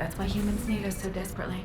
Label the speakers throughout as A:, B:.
A: That's why humans need us so desperately.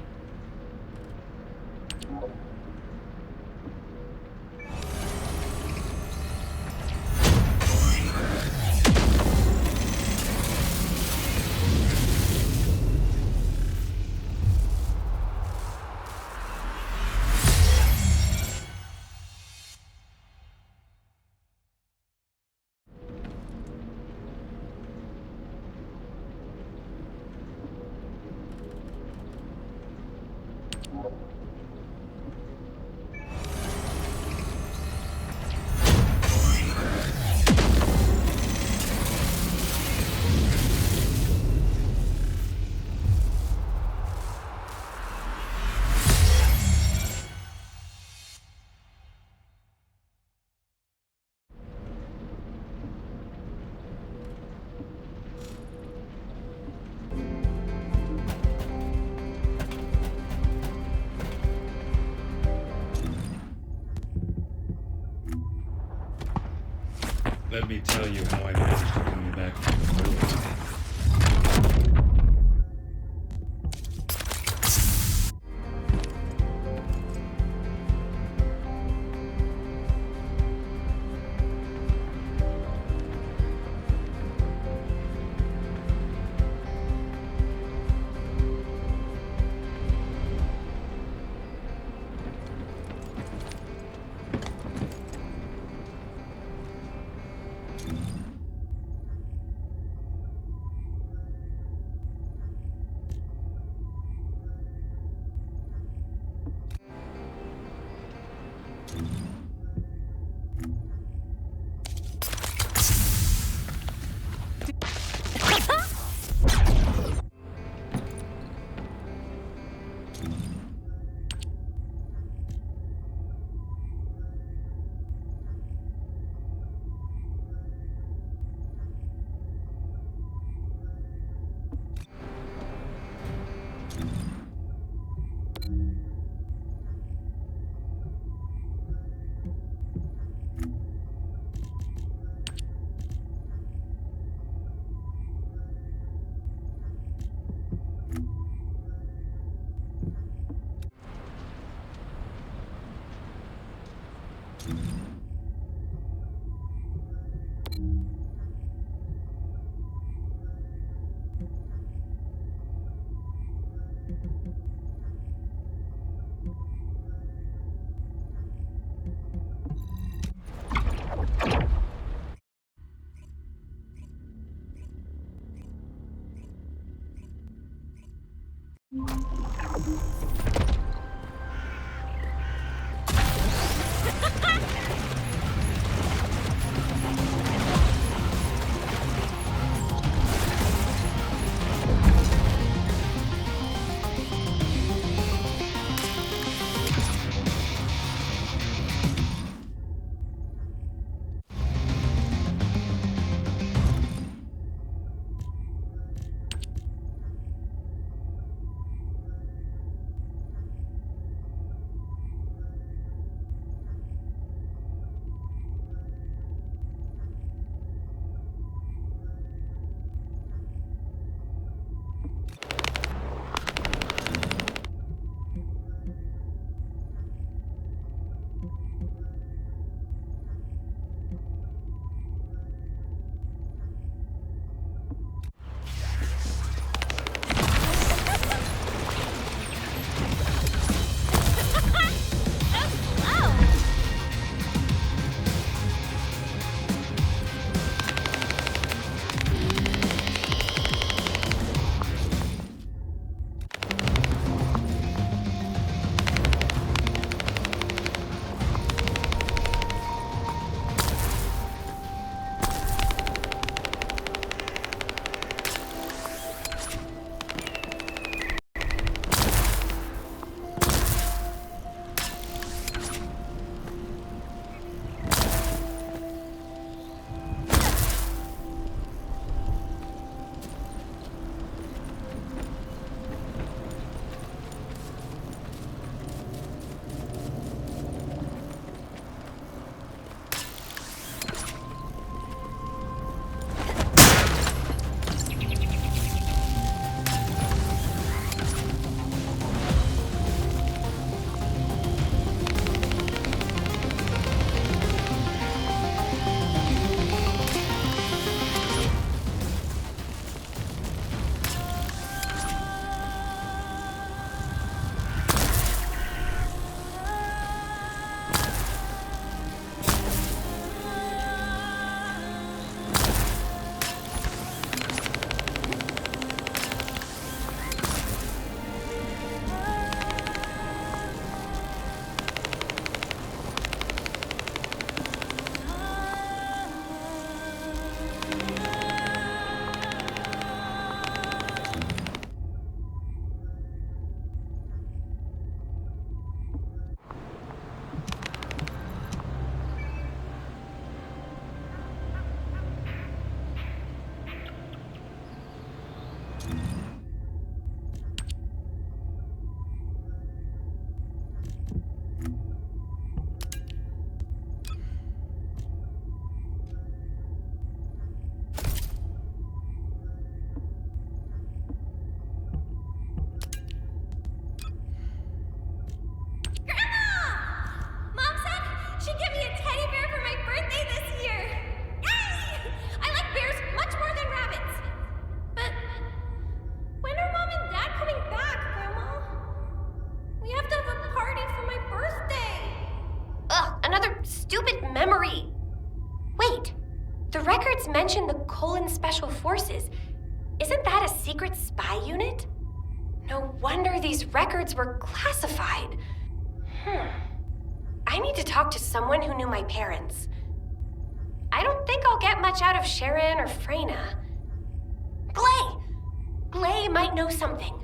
B: Let me tell you how I managed to come back from the ruins.
C: Mention the Colon Special Forces. Isn't that a secret spy unit? No wonder these records were classified. I need to talk to someone who knew my parents. I don't think I'll get much out of Sharon or Freyna. Glay! Glay might know something.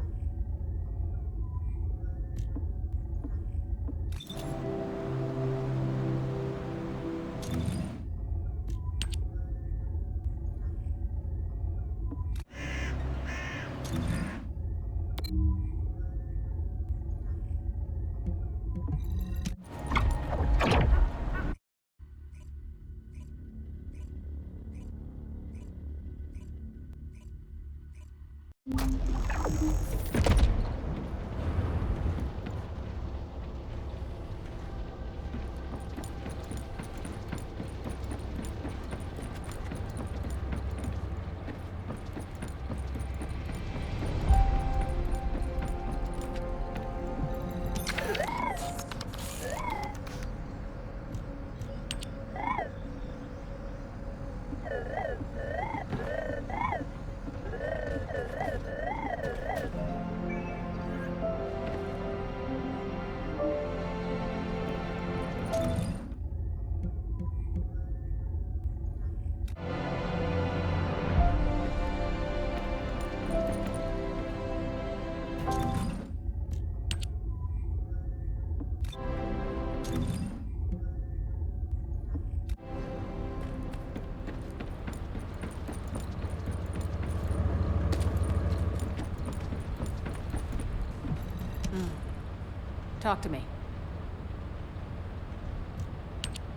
D: Talk to me.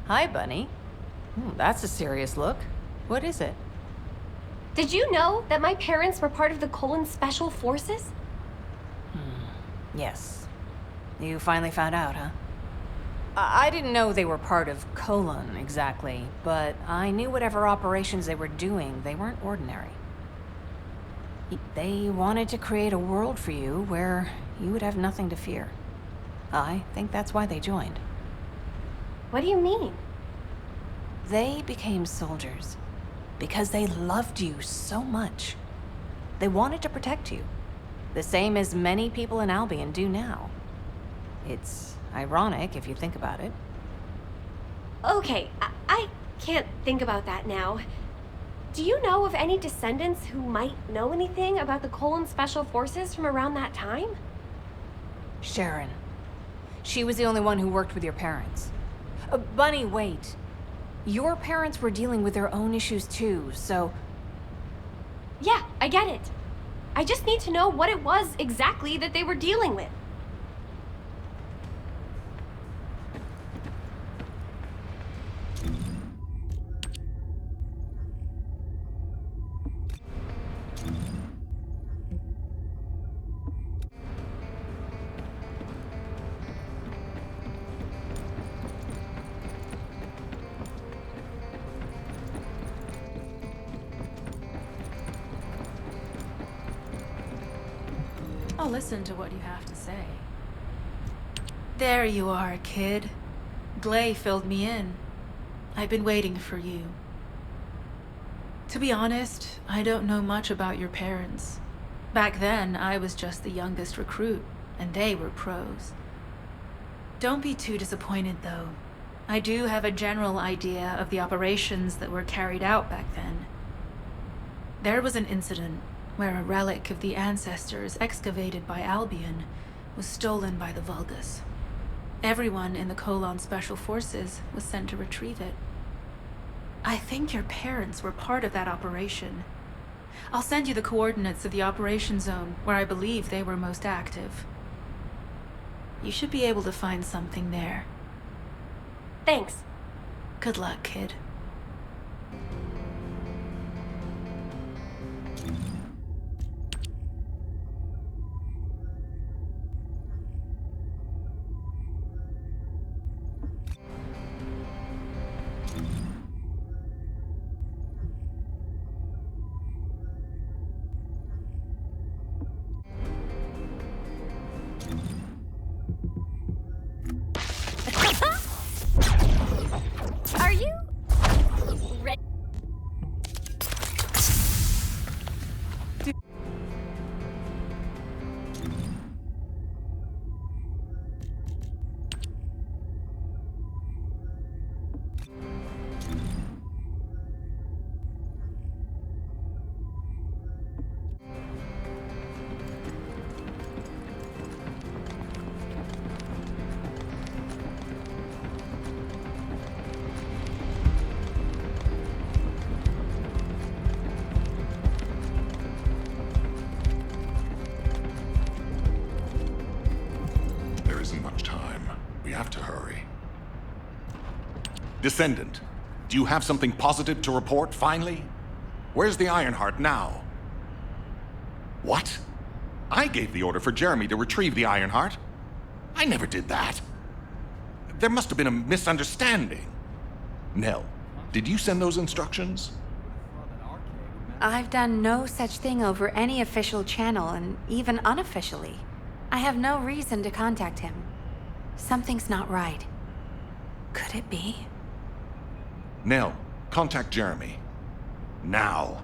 D: Hi, Bunny. That's a serious look. What is it?
C: Did you know that my parents were part of the Colon Special Forces?
D: Yes. You finally found out, huh? I didn't know they were part of Colon exactly, but I knew whatever operations they were doing, they weren't ordinary. They wanted to create a world for you where you would have nothing to fear. I think that's why they joined.
C: What do you mean?
D: They became soldiers because they loved you so much. They wanted to protect you, the same as many people in Albion do now. It's ironic if you think about it.
C: Okay, I can't think about that now. Do you know of any descendants who might know anything about the Colon Special Forces from around that time?
D: Sharon. She was the only one who worked with your parents. Bunny, wait. Your parents were dealing with their own issues too, so...
C: Yeah, I get it. I just need to know what it was exactly that they were dealing with.
A: I'll listen to what you have to say. There you are, kid. Glay filled me in. I've been waiting for you. To be honest, I don't know much about your parents. Back then, I was just the youngest recruit, and they were pros. Don't be too disappointed, though. I do have a general idea of the operations that were carried out back then. There was an incident where a relic of the ancestors excavated by Albion was stolen by the Vulgus. Everyone in the Colon Special Forces was sent to retrieve it. I think your parents were part of that operation. I'll send you the coordinates of the operation zone where I believe they were most active. You should be able to find something there.
C: Thanks.
A: Good luck, kid.
C: Are you ready?
E: There isn't much time. We have to hurry. Descendant, do you have something positive to report, finally? Where's the Ironheart now? What? I gave the order for Jeremy to retrieve the Ironheart. I never did that. There must have been a misunderstanding. Nell, did you send those instructions?
D: I've done no such thing over any official channel, and even unofficially. I have no reason to contact him. Something's not right. Could it be?
E: Nell, contact Jeremy. Now.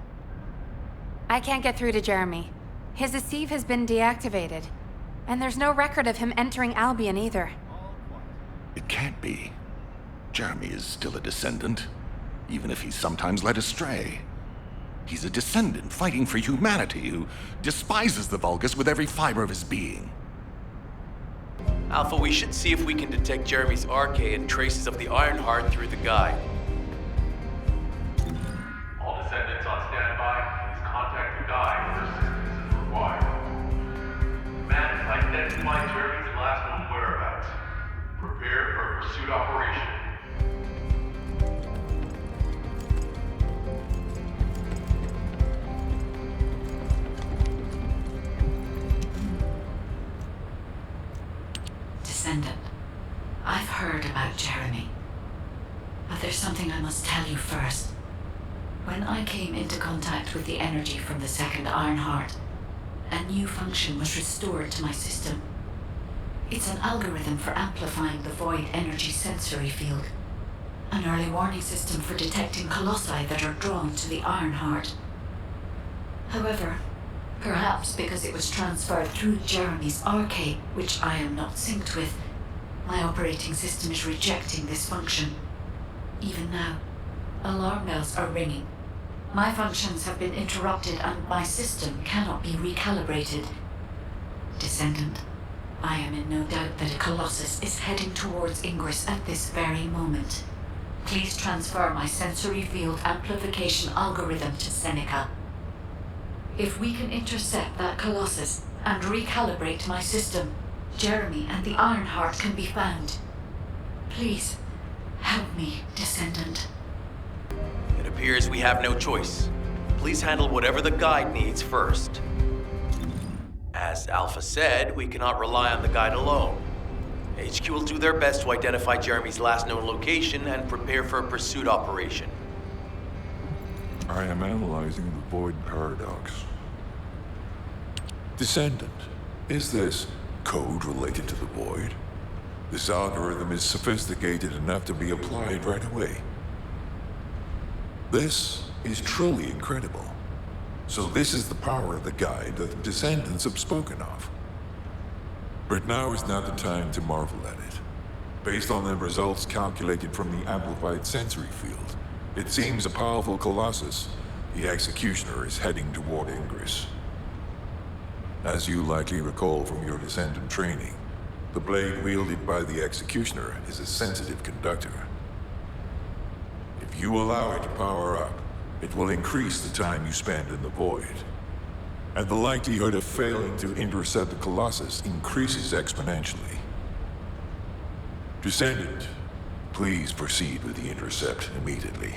D: I can't get through to Jeremy. His Deceive has been deactivated, and there's no record of him entering Albion either.
E: It can't be. Jeremy is still a descendant, even if he's sometimes led astray. He's a descendant fighting for humanity who despises the Vulgus with every fiber of his being.
F: Alpha, we should see if we can detect Jeremy's arcade and traces of the Ironheart through the guide.
G: All descendants on standby, please contact the guide for assistance if required. Man, identify Jeremy's last known whereabouts. Prepare for a pursuit operation.
H: Descendant, I've heard about Jeremy. But there's something I must tell you first. When I came into contact with the energy from the second Ironheart, a new function was restored to my system. It's an algorithm for amplifying the void energy sensory field. An early warning system for detecting colossi that are drawn to the Ironheart. However, perhaps because it was transferred through Jeremy's arcade, which I am not synced with, my operating system is rejecting this function. Even now, alarm bells are ringing. My functions have been interrupted and my system cannot be recalibrated. Descendant, I am in no doubt that a Colossus is heading towards Ingress at this very moment. Please transfer my sensory field amplification algorithm to Seneca. If we can intercept that Colossus and recalibrate my system, Jeremy and the Ironheart can be found. Please, help me, Descendant.
F: It appears we have no choice. Please handle whatever the guide needs first. As Alpha said, we cannot rely on the guide alone. HQ will do their best to identify Jeremy's last known location and prepare for a pursuit operation.
I: I am analyzing the Void Paradox. Descendant, is this code related to the Void? This algorithm is sophisticated enough to be applied right away. This is truly incredible. So this is the power of the guide that the Descendants have spoken of. But now is not the time to marvel at it. Based on the results calculated from the amplified sensory field, it seems a powerful Colossus, the Executioner, is heading toward Ingress. As you likely recall from your Descendant training, the blade wielded by the Executioner is a sensitive conductor. If you allow it to power up, It will increase the time you spend in the void. And the likelihood of failing to intercept the Colossus increases exponentially. Descendant, please proceed with the intercept immediately.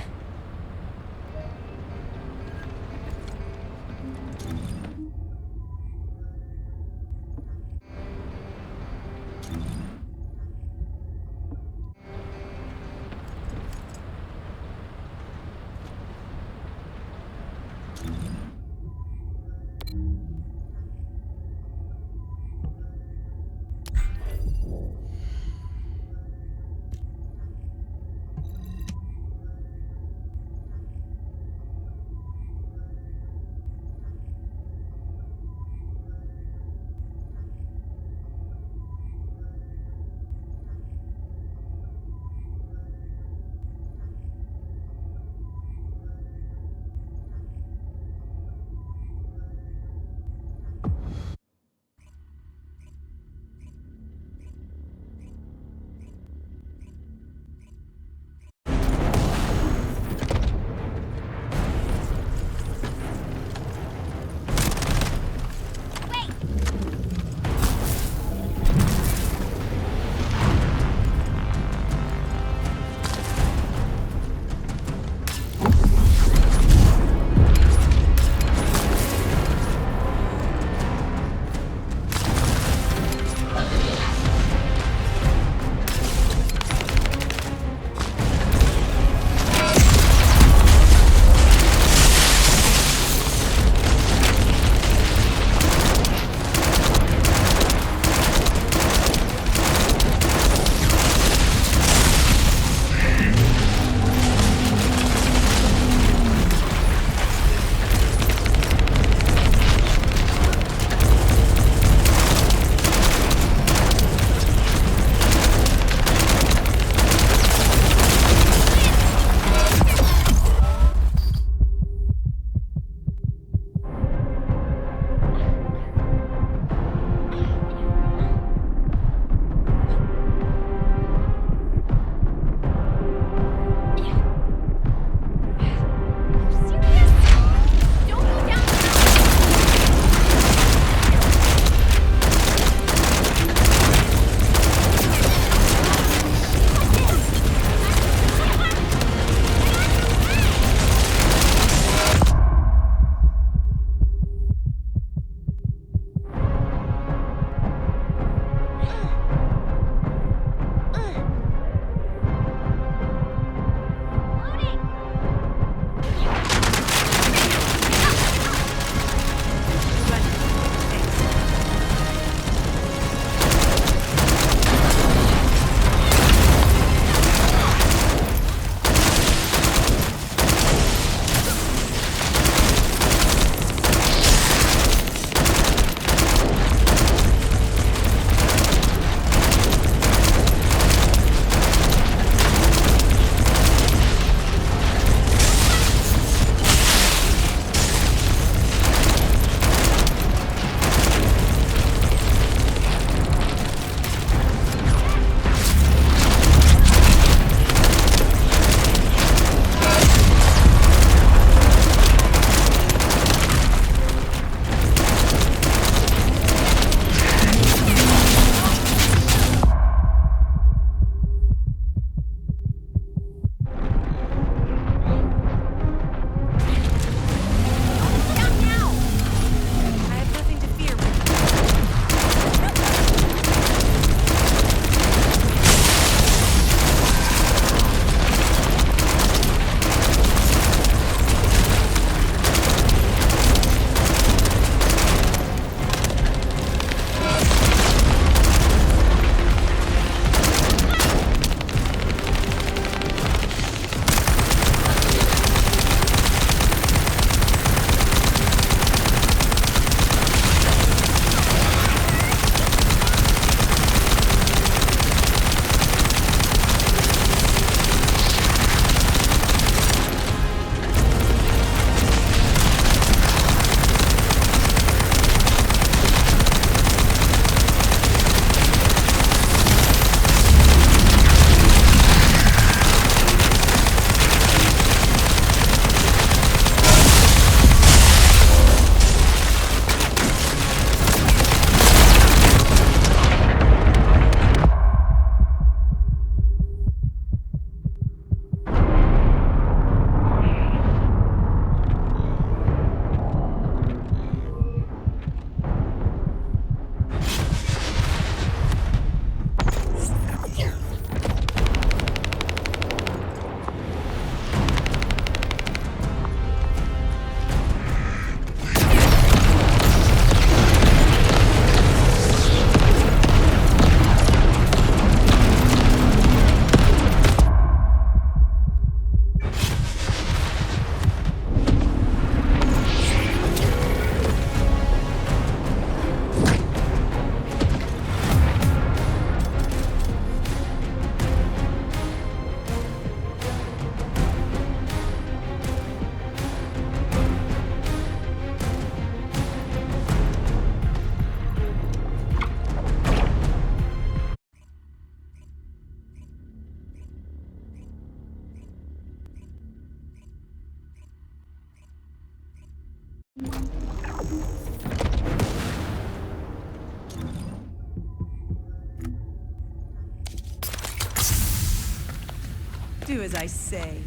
J: Do as I say.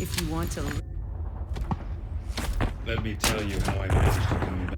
J: If you want to.
B: Let me tell you how I managed to come back.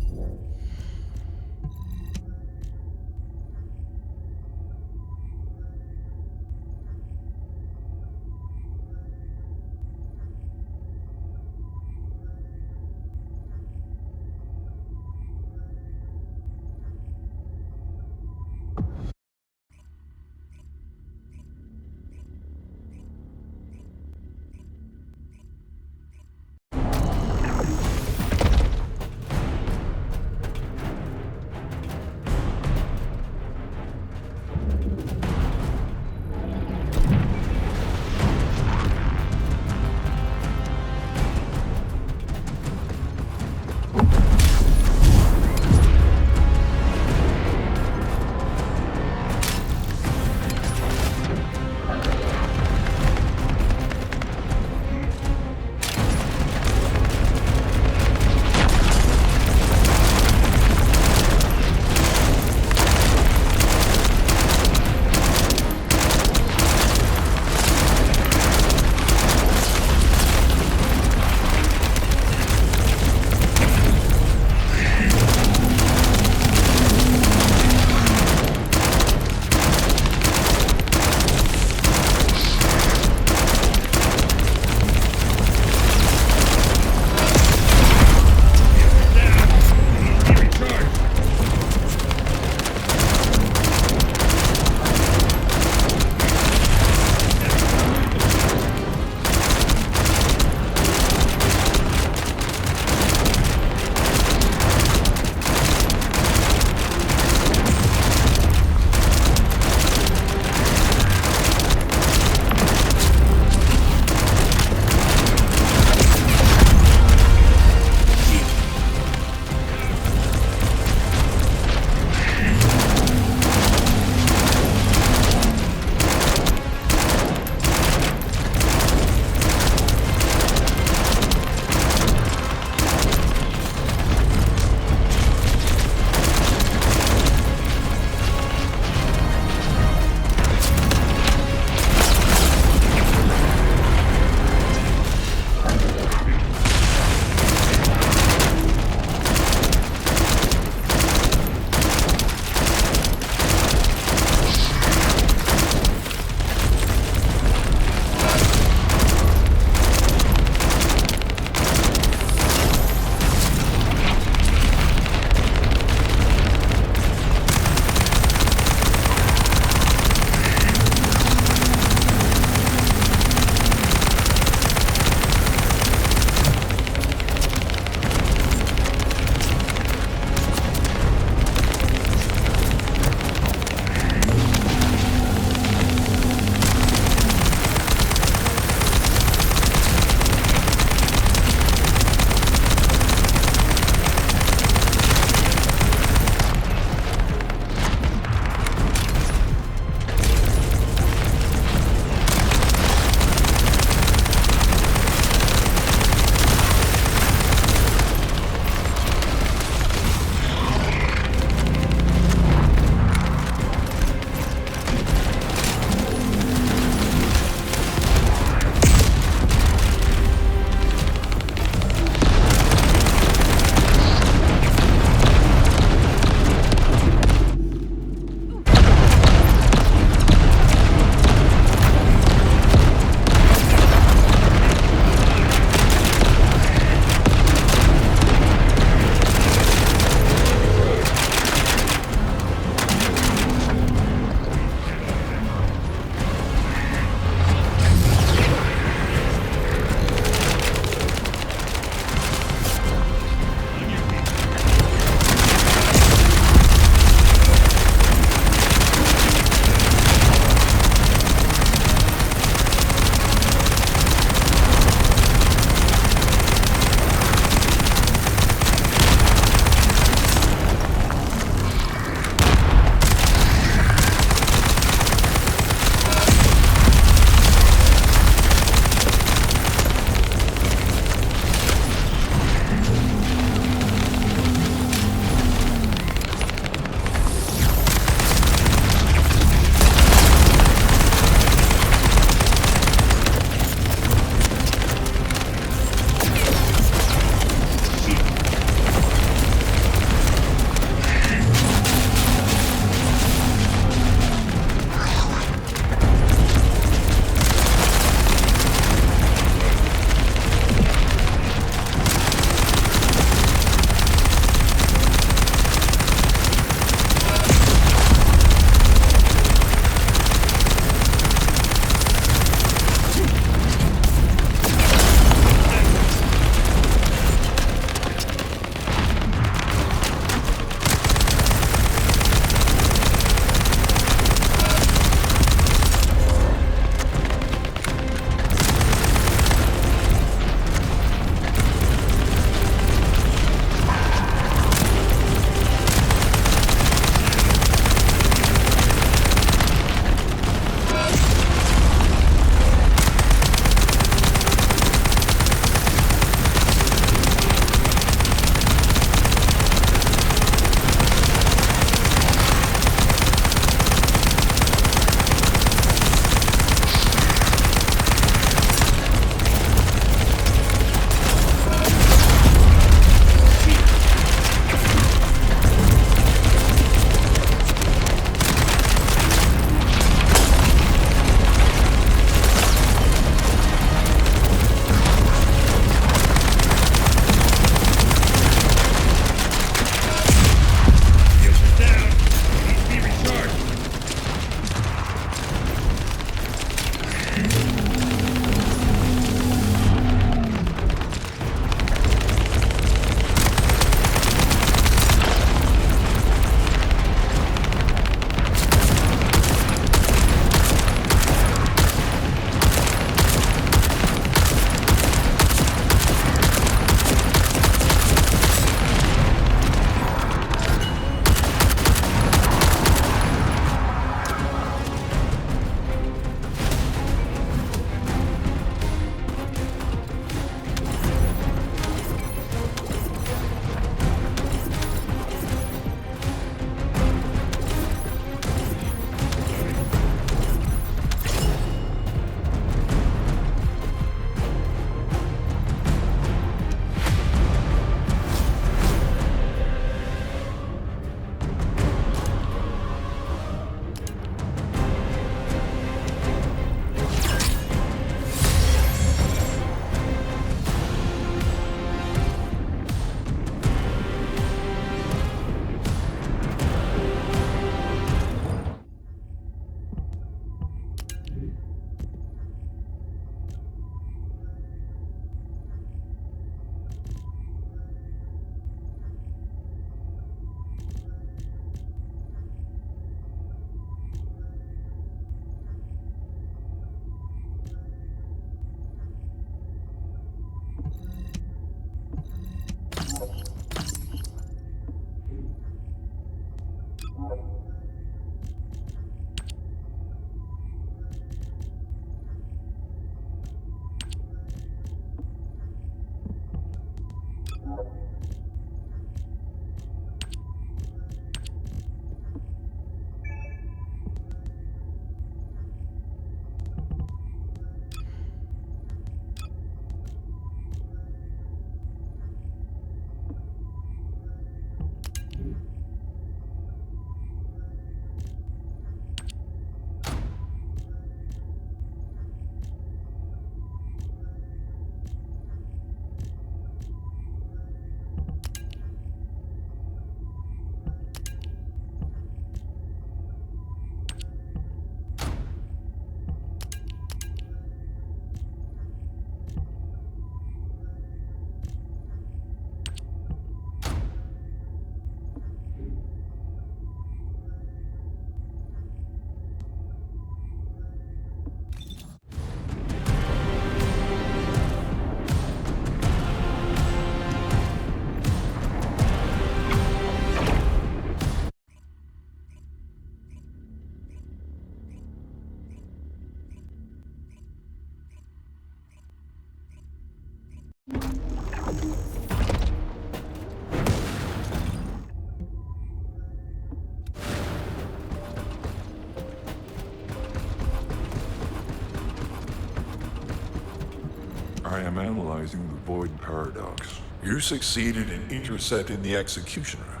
I: I am analyzing the Void Paradox. You succeeded in intercepting the Executioner.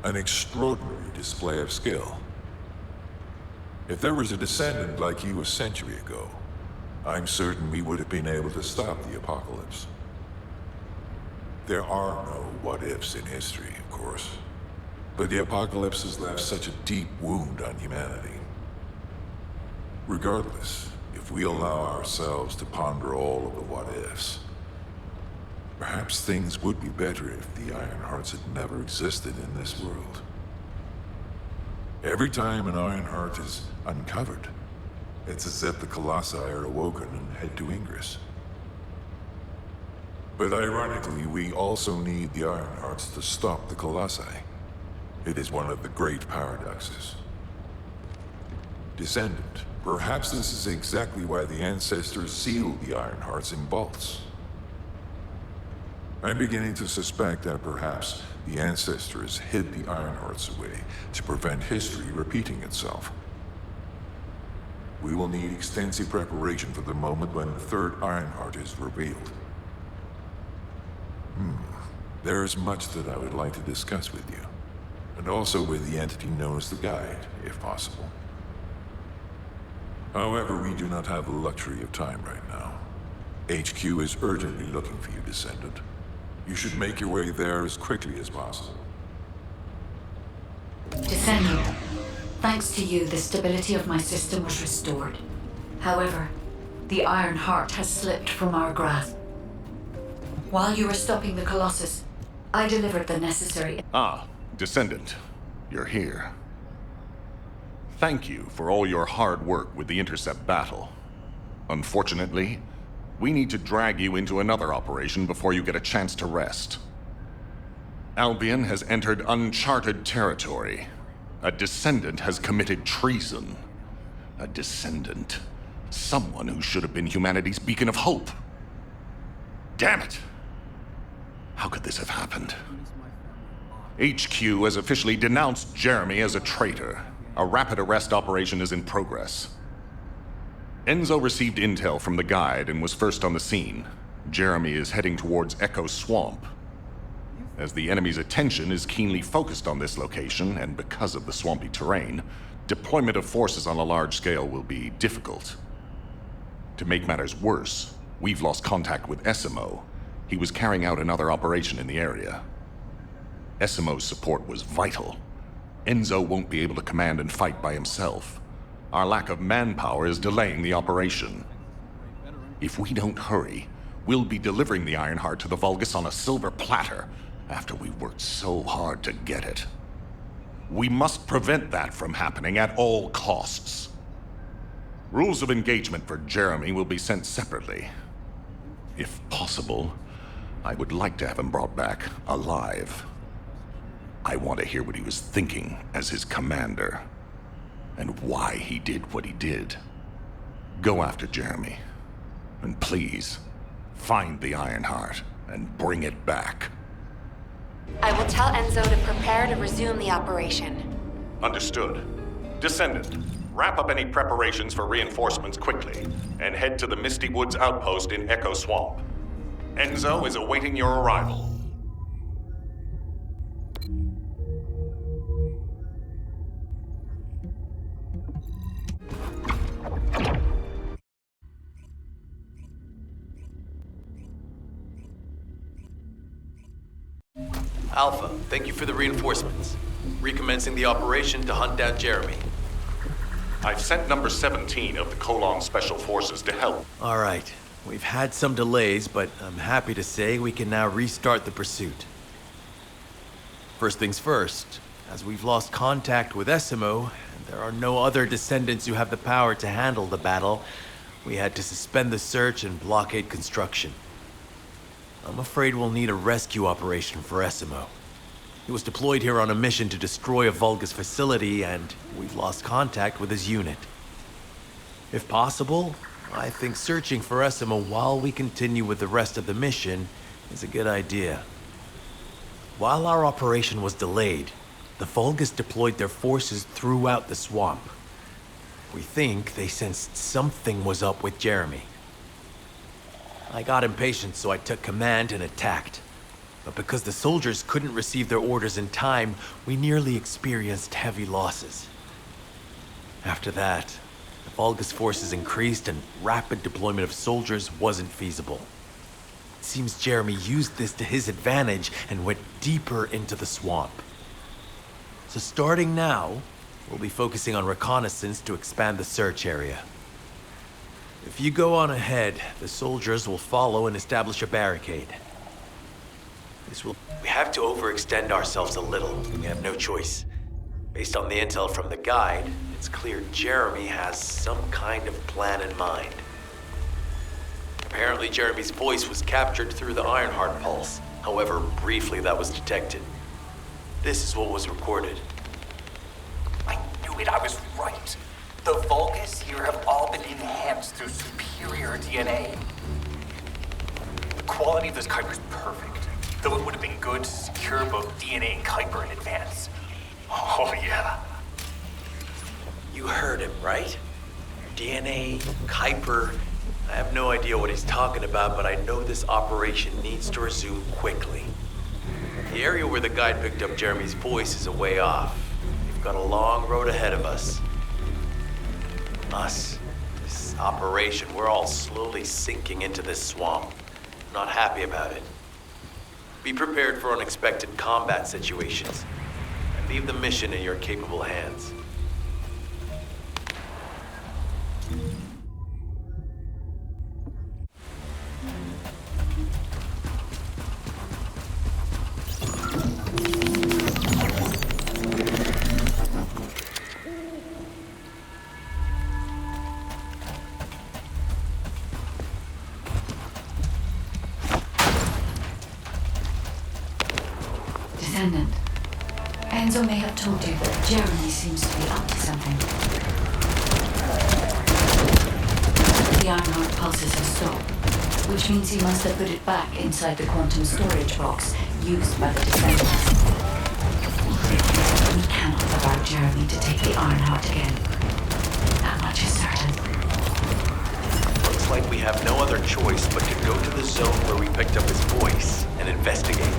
I: An extraordinary display of skill. If there was a descendant like you a century ago, I'm certain we would have been able to stop the apocalypse. There are no what-ifs in history, of course. But the apocalypse has left such a deep wound on humanity. Regardless, if we allow ourselves to ponder all of the what-ifs, perhaps things would be better if the Ironhearts had never existed in this world. Every time an Ironheart is uncovered, it's as if the Colossi are awoken and head to Ingress. But ironically, we also need the Ironhearts to stop the Colossi. It is one of the great paradoxes. Descendant, perhaps this is exactly why the ancestors sealed the Ironhearts in vaults. I'm beginning to suspect that perhaps the ancestors hid the Ironhearts away to prevent history repeating itself. We will need extensive preparation for the moment when the third Ironheart is revealed. There is much that I would like to discuss with you, and also with the entity known as the Guide, if possible. However, we do not have the luxury of time right now. HQ is urgently looking for you, Descendant. You should make your way there as quickly as possible.
H: Descendant, thanks to you, the stability of my system was restored. However, the Iron Heart has slipped from our grasp. While you were stopping the Colossus, I delivered the necessary...
E: Ah, Descendant, you're here. Thank you for all your hard work with the Intercept battle. Unfortunately, we need to drag you into another operation before you get a chance to rest. Albion has entered uncharted territory. A Descendant has committed treason. A Descendant. Someone who should have been humanity's beacon of hope. Damn it! How could this have happened? HQ has officially denounced Jeremy as a traitor. A rapid arrest operation is in progress. Enzo received intel from the Guide and was first on the scene. Jeremy is heading towards Echo Swamp. As the enemy's attention is keenly focused on this location, and because of the swampy terrain, deployment of forces on a large scale will be difficult. To make matters worse, we've lost contact with Essimo. He was carrying out another operation in the area. Essimo's support was vital. Enzo won't be able to command and fight by himself. Our lack of manpower is delaying the operation. If we don't hurry, we'll be delivering the Ironheart to the Vulgus on a silver platter after we worked so hard to get it. We must prevent that from happening at all costs. Rules of engagement for Jeremy will be sent separately. If possible, I would like to have him brought back alive. I want to hear what he was thinking as his commander, and why he did what he did. Go after Jeremy, and please, find the Ironheart and bring it back.
K: I will tell Enzo to prepare to resume the operation.
E: Understood. Descendant, wrap up any preparations for reinforcements quickly, and head to the Misty Woods outpost in Echo Swamp. Enzo is awaiting your arrival.
F: Alpha, thank you for the reinforcements. Recommencing the operation to hunt down Jeremy.
E: I've sent number 17 of the Colon Special Forces to help.
F: All right. We've had some delays, but I'm happy to say we can now restart the pursuit. First things first, as we've lost contact with Essimo, and there are no other descendants who have the power to handle the battle, we had to suspend the search and blockade construction. I'm afraid we'll need a rescue operation for Essimo. He was deployed here on a mission to destroy a Vulgus facility, and we've lost contact with his unit. If possible, I think searching for Essimo while we continue with the rest of the mission is a good idea. While our operation was delayed, the Vulgus deployed their forces throughout the swamp. We think they sensed something was up with Jeremy. I got impatient, so I took command and attacked. But because the soldiers couldn't receive their orders in time, we nearly experienced heavy losses. After that, the Vulgus forces increased and rapid deployment of soldiers wasn't feasible. It seems Jeremy used this to his advantage and went deeper into the swamp. So starting now, we'll be focusing on reconnaissance to expand the search area. If you go on ahead, the soldiers will follow and establish a barricade. We have to overextend ourselves a little. We have no choice. Based on the intel from the guide, it's clear Jeremy has some kind of plan in mind. Apparently, Jeremy's voice was captured through the Ironheart pulse. However, briefly that was detected. This is what was recorded.
L: I knew it, I was right. The Vulgus here have all been enhanced through superior DNA. The quality of this Kuiper's perfect, though it would have been good to secure both DNA and Kuiper in advance. Oh yeah.
F: You heard him, right? DNA, Kuiper. I have no idea what he's talking about, but I know this operation needs to resume quickly. The area where the guide picked up Jeremy's voice is a way off. We've got a long road ahead of us. This operation, we're all slowly sinking into this swamp. Not happy about it. Be prepared for unexpected combat situations, and leave the mission in your capable hands.
H: Descendant, Enzo may have told you that Jeremy seems to be up to something. The Ironheart pulses have stopped, which means he must have put it back inside the quantum storage box used by the Descendants. We cannot allow Jeremy to take the Ironheart again. That much is certain.
F: Looks like we have no other choice but to go to the zone where we picked up his voice and investigate.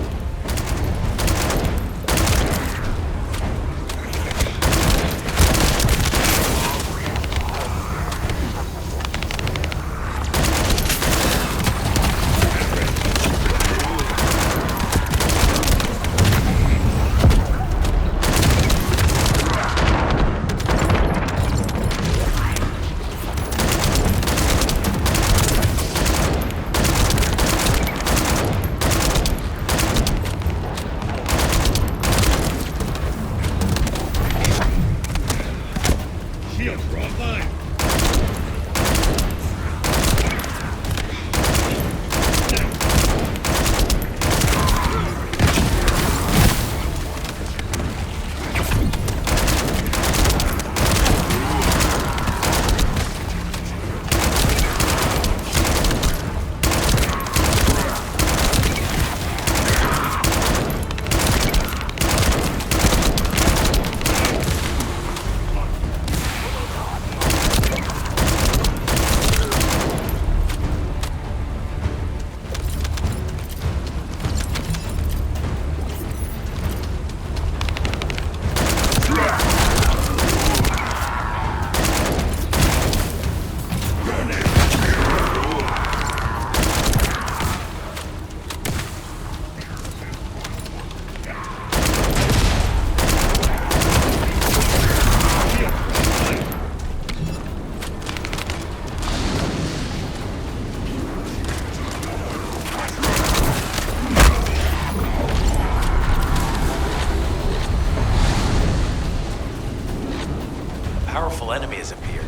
F: Enemy has appeared.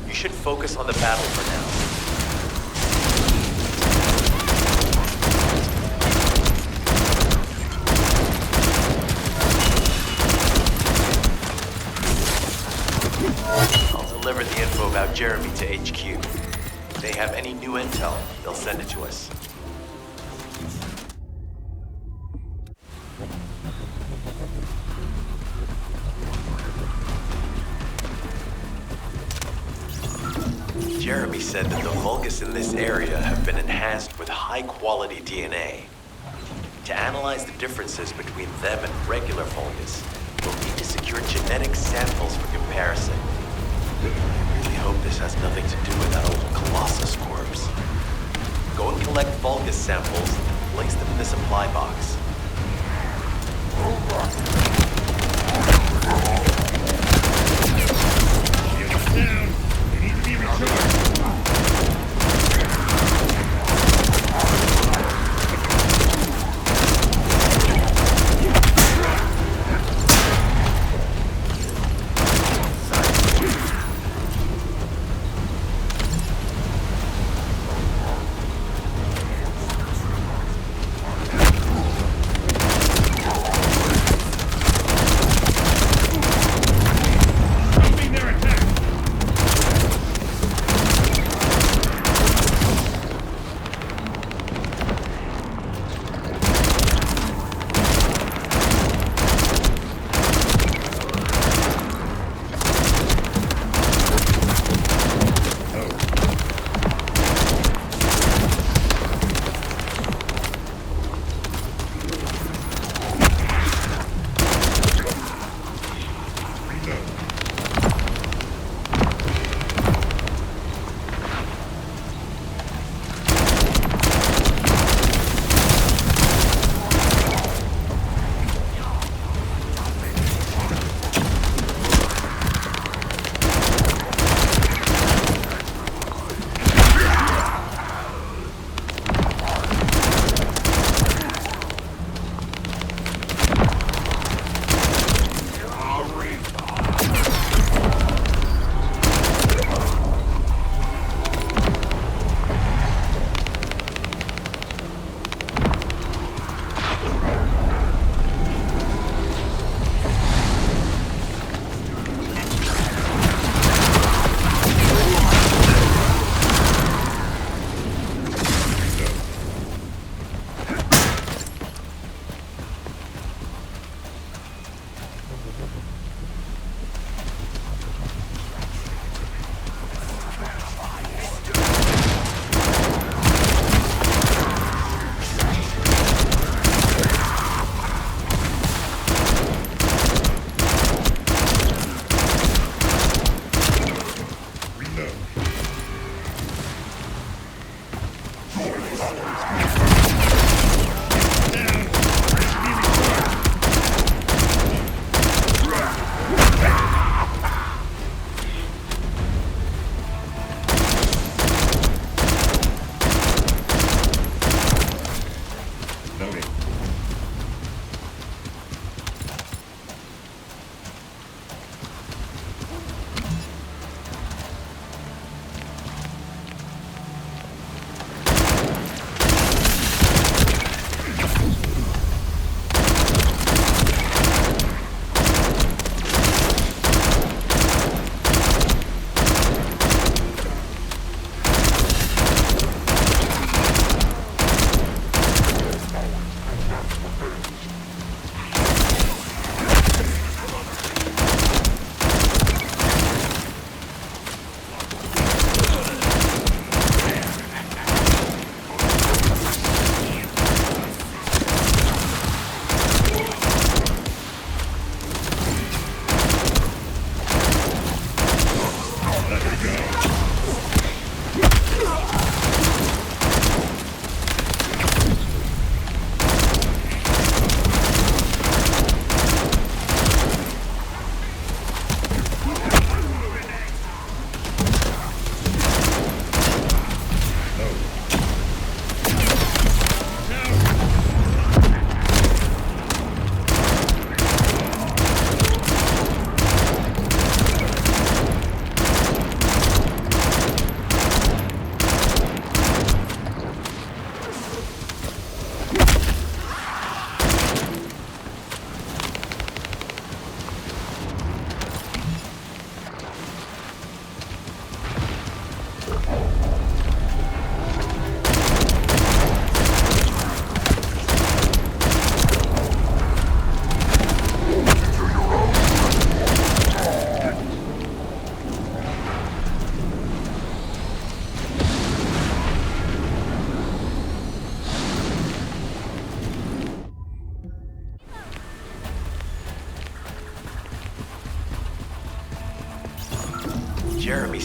F: You should focus on the battle for now. I'll deliver the info about Jeremy to HQ. If they have any new intel, they'll send it to us. Jeremy Jeremy said that the Vulgus in this area have been enhanced with high-quality DNA. To analyze the differences between them and regular Vulgus, we'll need to secure genetic samples for comparison. I really hope this has nothing to do with that old Colossus corpse. Go and collect Vulgus samples and place them in the supply box.
B: Down. They need to be recharged.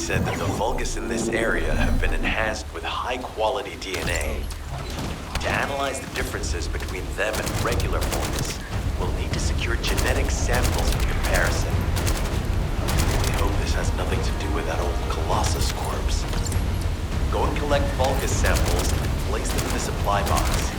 F: said that the Vulgus in this area have been enhanced with high-quality DNA. To analyze the differences between them and regular Vulgus, we'll need to secure genetic samples for comparison. We hope this has nothing to do with that old Colossus corpse. Go and collect Vulgus samples and place them in the supply box.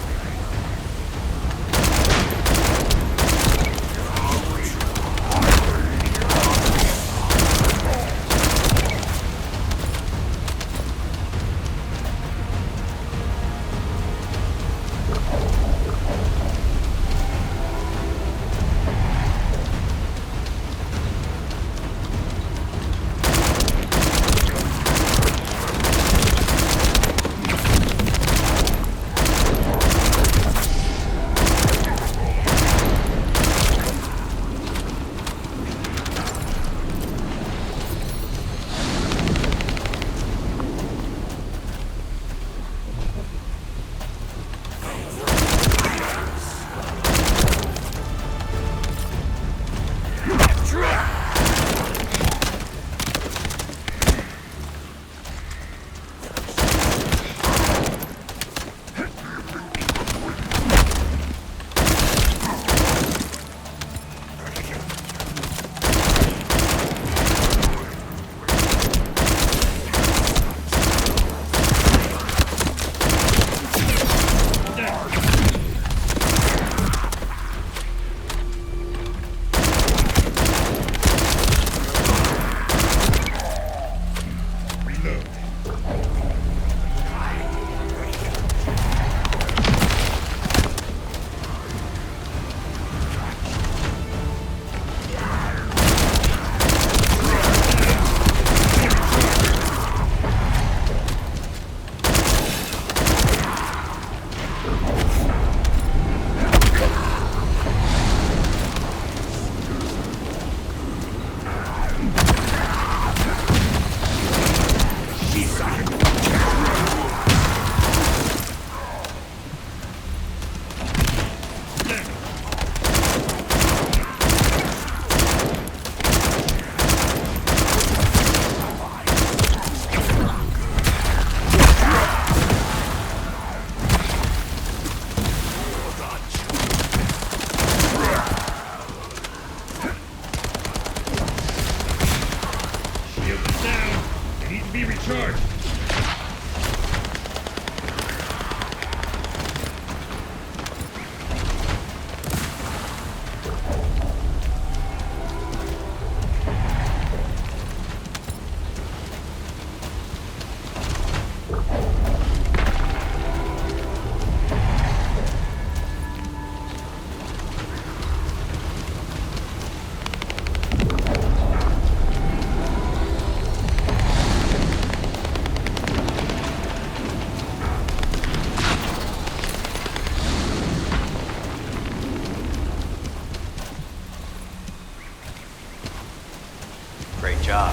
F: Great job.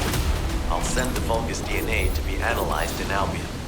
F: I'll send the Vulgus DNA to be analyzed in Albion.